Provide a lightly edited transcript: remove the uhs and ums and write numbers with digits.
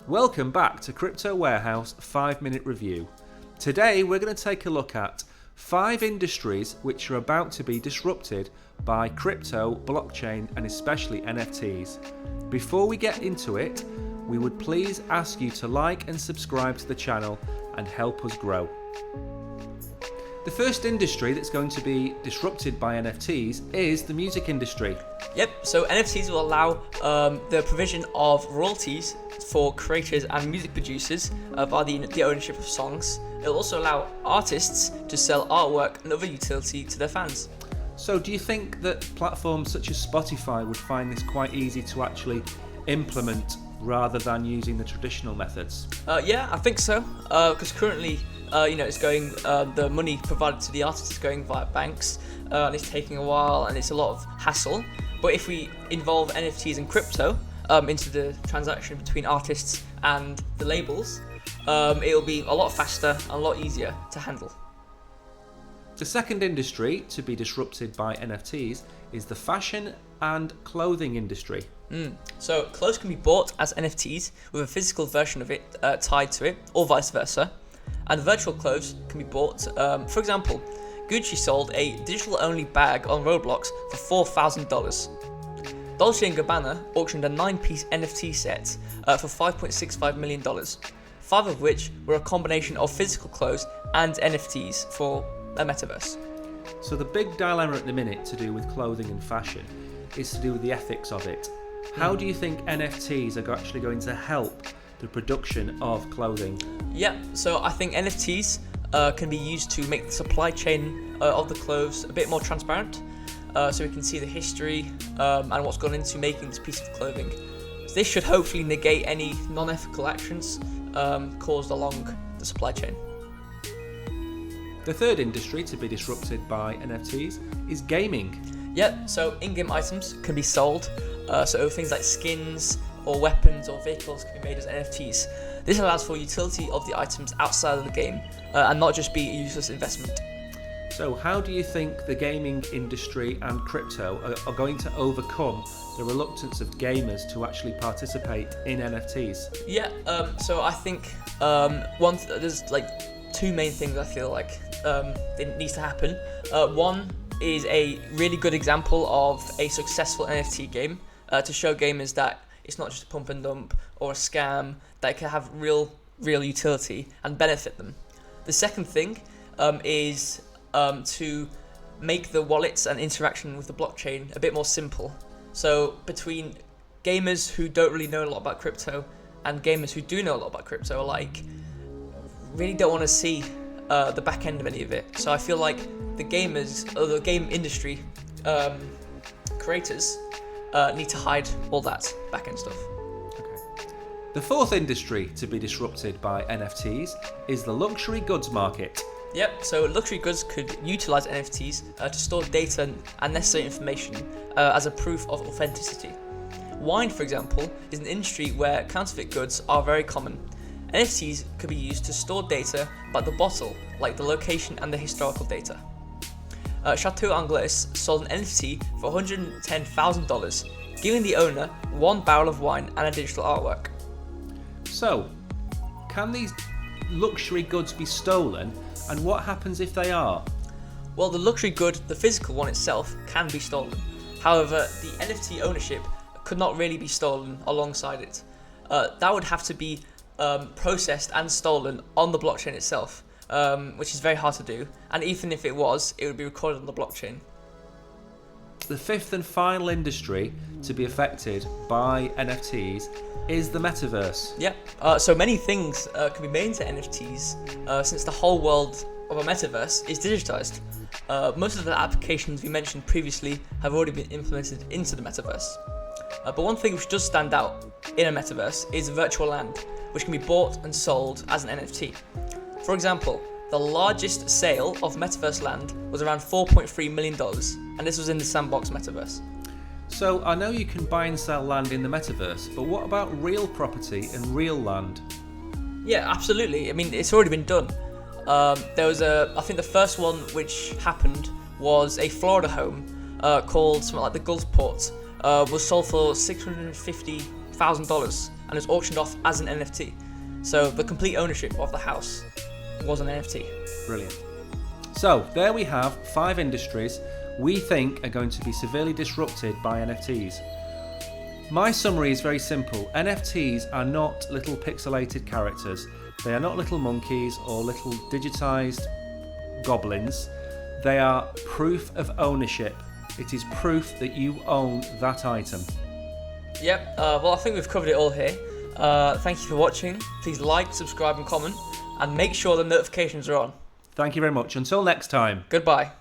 Welcome back to Crypto Warehouse 5-Minute Review. Today we're going to take a look at 5 industries which are about to be disrupted by crypto, blockchain and especially NFTs. Before we get into it, we would please ask you to like and subscribe to the channel and help us grow. The first industry that's going to be disrupted by NFTs is the music industry. Yep, so NFTs will allow the provision of royalties for creators and music producers via the ownership of songs. It'll also allow artists to sell artwork and other utility to their fans. So do you think that platforms such as Spotify would find this quite easy to actually implement rather than using the traditional methods? Yeah, I think so, because currently it's going, the money provided to the artists is going via banks, and it's taking a while and it's a lot of hassle. But if we involve NFTs and crypto into the transaction between artists and the labels, it'll be a lot faster and a lot easier to handle. The second industry to be disrupted by NFTs is the fashion and clothing industry. So clothes can be bought as NFTs with a physical version of it tied to it, or vice versa. And virtual clothes can be bought. For example, Gucci sold a digital-only bag on Roblox for $4,000. Dolce & Gabbana auctioned a 9-piece NFT set for $5.65 million, 5 of which were a combination of physical clothes and NFTs for a metaverse. So the big dilemma at the minute to do with clothing and fashion is to do with the ethics of it. How do you think NFTs are actually going to help the production of clothing? Yeah, so I think NFTs can be used to make the supply chain of the clothes a bit more transparent, so we can see the history and what's gone into making this piece of clothing. So this should hopefully negate any non-ethical actions caused along the supply chain. The third industry to be disrupted by NFTs is gaming. Yeah, so in-game items can be sold, so things like skins or weapons or vehicles can be made as NFTs. This allows for utility of the items outside of the game and not just be a useless investment. So how do you think the gaming industry and crypto are going to overcome the reluctance of gamers to actually participate in NFTs? Yeah, so I think there's like 2 main things I feel like it needs to happen. One is a really good example of a successful NFT game to show gamers that it's not just a pump and dump or a scam, that it can have real utility and benefit them. The second thing is to make the wallets and interaction with the blockchain a bit more simple. So between gamers who don't really know a lot about crypto and gamers who do know a lot about crypto alike, really don't want to see the back end of any of it. So I feel like the gamers or the game industry creators need to hide all that back end stuff. Okay. The fourth industry to be disrupted by NFTs is the luxury goods market. Yep, so luxury goods could utilize NFTs to store data and necessary information as a proof of authenticity. Wine, for example, is an industry where counterfeit goods are very common. NFTs could be used to store data about the bottle, like the location and the historical data. Chateau Anglais sold an NFT for $110,000, giving the owner 1 barrel of wine and a digital artwork. So, can these luxury goods be stolen, and what happens if they are? Well, the luxury good, the physical one itself, can be stolen. However, the NFT ownership could not really be stolen alongside it. That would have to be processed and stolen on the blockchain itself, which is very hard to do. And even if it was, it would be recorded on the blockchain. The fifth and final industry to be affected by NFTs is the Metaverse. Yeah, so many things can be made into NFTs since the whole world of a metaverse is digitized. Most of the applications we mentioned previously have already been implemented into the metaverse. But one thing which does stand out in a metaverse is virtual land, which can be bought and sold as an NFT. For example, the largest sale of metaverse land was around $4.3 million, and this was in the Sandbox metaverse. So I know you can buy and sell land in the metaverse, but what about real property and real land? Yeah, absolutely. I mean, it's already been done. There was I think the first one which happened was a Florida home called something like the Gulfport, was sold for $650,000 $1,000 and it's auctioned off as an NFT. So the complete ownership of the house was an NFT. Brilliant. So there we have 5 industries we think are going to be severely disrupted by NFTs. My summary is very simple. NFTs are not little pixelated characters. They are not little monkeys or little digitized goblins. They are proof of ownership. It is proof that you own that item. Yep, well, I think we've covered it all here. Thank you for watching. Please like, subscribe and comment, and make sure the notifications are on. Thank you very much. Until next time. Goodbye.